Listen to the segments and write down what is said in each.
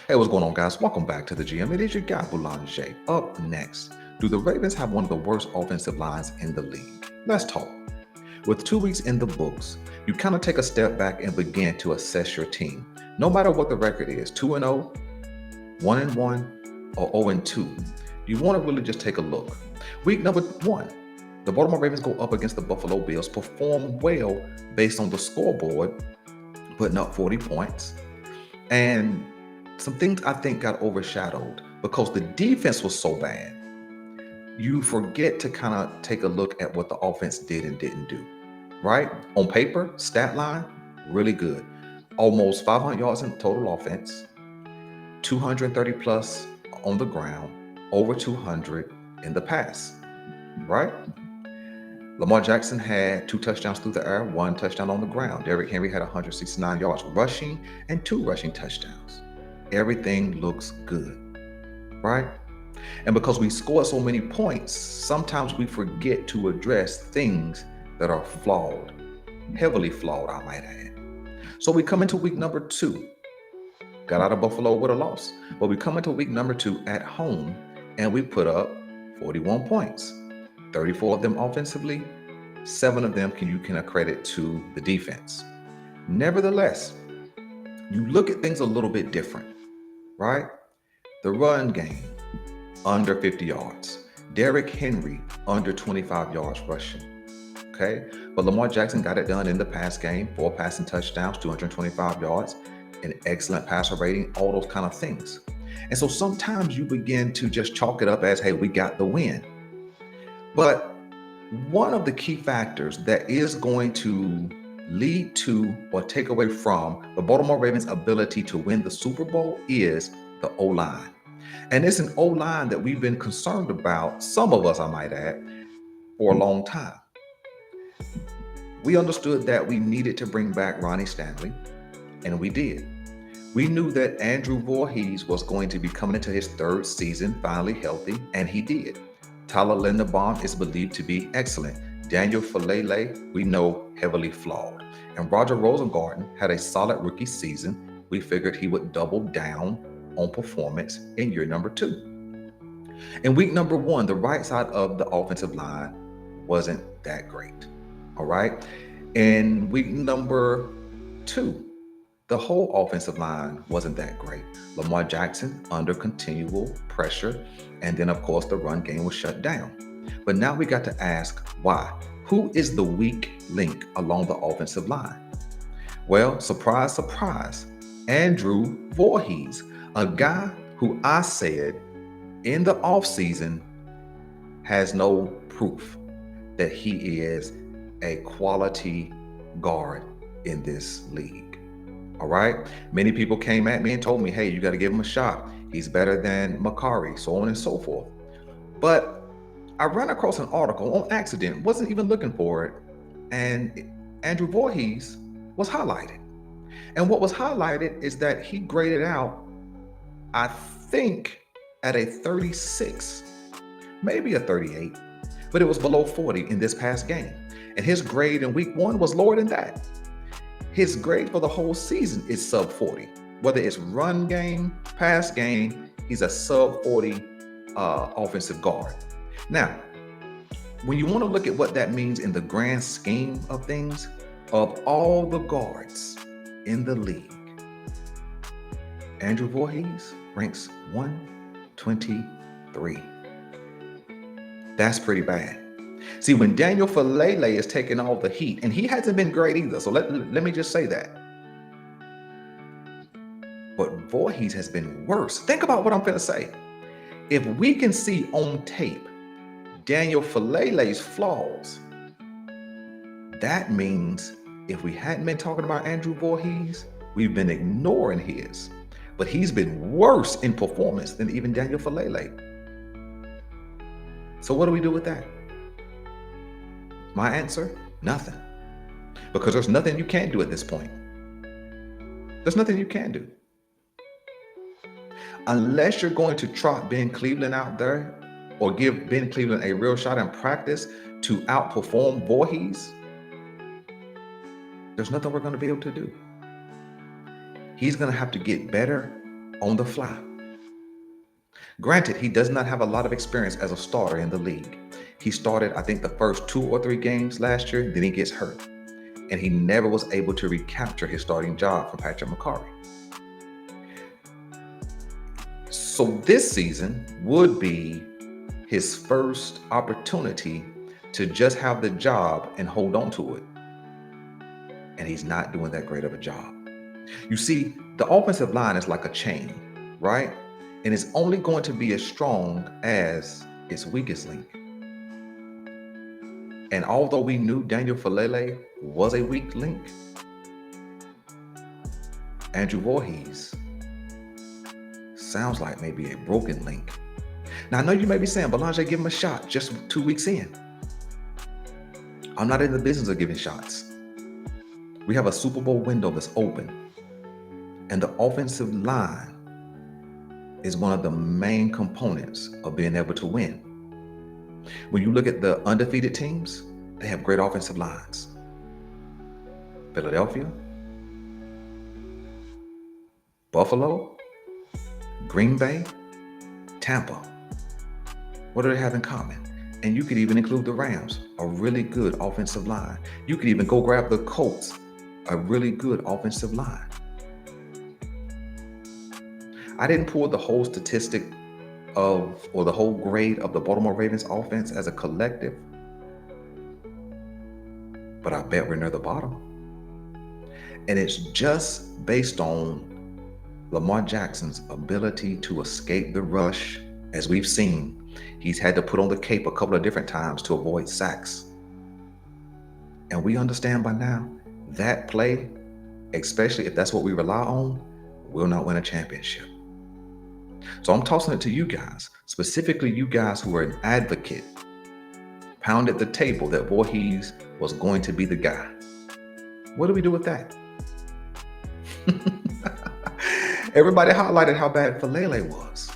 Hey, what's going on, guys? Welcome back to the GM. It is your guy, Boulanger. Up next, do the Ravens have one of the worst offensive lines in the league? Let's talk. With 2 weeks in the books, you kind of take a step back and begin to assess your team. No matter what the record is, 2-0, 1-1, or 0-2, you want to really just take a look. Week number 1, the Baltimore Ravens go up against the Buffalo Bills, perform well based on the scoreboard, putting up 40 points. And some things I think got overshadowed because the defense was so bad. You forget to kind of take a look at what the offense did and didn't do, right? On paper, stat line, really good. Almost 500 yards in total offense, 230 plus on the ground, over 200 in the pass, right? Lamar Jackson had 2 touchdowns through the air, 1 touchdown on the ground. Derrick Henry had 169 yards rushing and 2 rushing touchdowns. Everything looks good, right? And because we score so many points, sometimes we forget to address things that are flawed, heavily flawed, I might add. So we come into week number 2, got out of Buffalo with a loss, but we come into week number 2 at home and we put up 41 points, 34 of them offensively, 7 of them you can accredit to the defense. Nevertheless, you look at things a little bit different, right? The run game, under 50 yards. Derrick Henry, under 25 yards rushing. Okay? But Lamar Jackson got it done in the pass game, 4 passing touchdowns, 225 yards, an excellent passer rating, all those kind of things. And so sometimes you begin to just chalk it up as, hey, we got the win. But one of the key factors that is going to lead to or take away from the Baltimore Ravens' ability to win the Super Bowl is the O-line. And it's an O-line that we've been concerned about, some of us, I might add, for a long time. We understood that we needed to bring back Ronnie Stanley, and we did. We knew that Andrew Voorhees was going to be coming into his 3rd season, finally healthy, and he did. Tyler Linderbaum is believed to be excellent. Daniel Falele, we know, heavily flawed. And Roger Rosengarten had a solid rookie season. We figured he would double down on performance in year number 2. In week number 1, the right side of the offensive line wasn't that great. All right. In week number 2, the whole offensive line wasn't that great. Lamar Jackson under continual pressure. And then, of course, the run game was shut down. But now we got to ask why. Who is the weak link along the offensive line? Well, surprise, surprise, Andrew Voorhees, a guy who I said in the offseason has no proof that he is a quality guard in this league. All right. Many people came at me and told me, hey, you got to give him a shot. He's better than Makari, so on and so forth. But I ran across an article on accident, wasn't even looking for it, and Andrew Voorhees was highlighted. And what was highlighted is that he graded out, I think, at a 36, maybe a 38, but it was below 40 in this past game. And his grade in week 1 was lower than that. His grade for the whole season is sub 40. Whether it's run game, pass game, he's a sub 40 offensive guard. Now, when you want to look at what that means in the grand scheme of things, of all the guards in the league, Andrew Voorhees ranks 123. That's pretty bad. See, when Daniel Falele is taking all the heat, and he hasn't been great either, so let me just say that. But Voorhees has been worse. Think about what I'm going to say. If we can see on tape Daniel Falele's flaws, that means if we hadn't been talking about Andrew Voorhees, we've been ignoring his. But he's been worse in performance than even Daniel Falele. So what do we do with that? My answer, nothing. Because there's nothing you can do at this point. There's nothing you can do. Unless you're going to trot Ben Cleveland out there or give Ben Cleveland a real shot in practice to outperform Voorhees, there's nothing we're going to be able to do. He's going to have to get better on the fly. Granted, he does not have a lot of experience as a starter in the league. He started, I think, the first 2 or 3 games last year, then he gets hurt. And he never was able to recapture his starting job from Patrick McCarry. So this season would be his first opportunity to just have the job and hold on to it. And he's not doing that great of a job. You see, the offensive line is like a chain, right? And it's only going to be as strong as its weakest link. And although we knew Daniel Faalele was a weak link, Andrew Voorhees sounds like maybe a broken link. Now, I know you may be saying, Belanger, give him a shot just 2 weeks in. I'm not in the business of giving shots. We have a Super Bowl window that's open. And the offensive line is one of the main components of being able to win. When you look at the undefeated teams, they have great offensive lines. Philadelphia, Buffalo, Green Bay, Tampa. What do they have in common? And you could even include the Rams, a really good offensive line. You could even go grab the Colts, a really good offensive line. I didn't pull the whole statistic or the whole grade of the Baltimore Ravens offense as a collective, but I bet we're near the bottom. And it's just based on Lamar Jackson's ability to escape the rush. As we've seen, he's had to put on the cape a couple of different times to avoid sacks. And we understand by now that play, especially if that's what we rely on, will not win a championship. So I'm tossing it to you guys, specifically you guys who are an advocate, pounded the table that Voorhees was going to be the guy. What do we do with that? Everybody highlighted how bad Faalele was.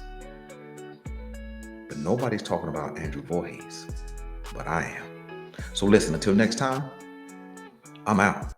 But nobody's talking about Andrew Voorhees. But I am. So listen, until next time, I'm out.